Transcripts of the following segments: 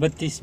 32.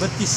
32.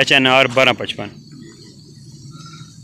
HNR 1255.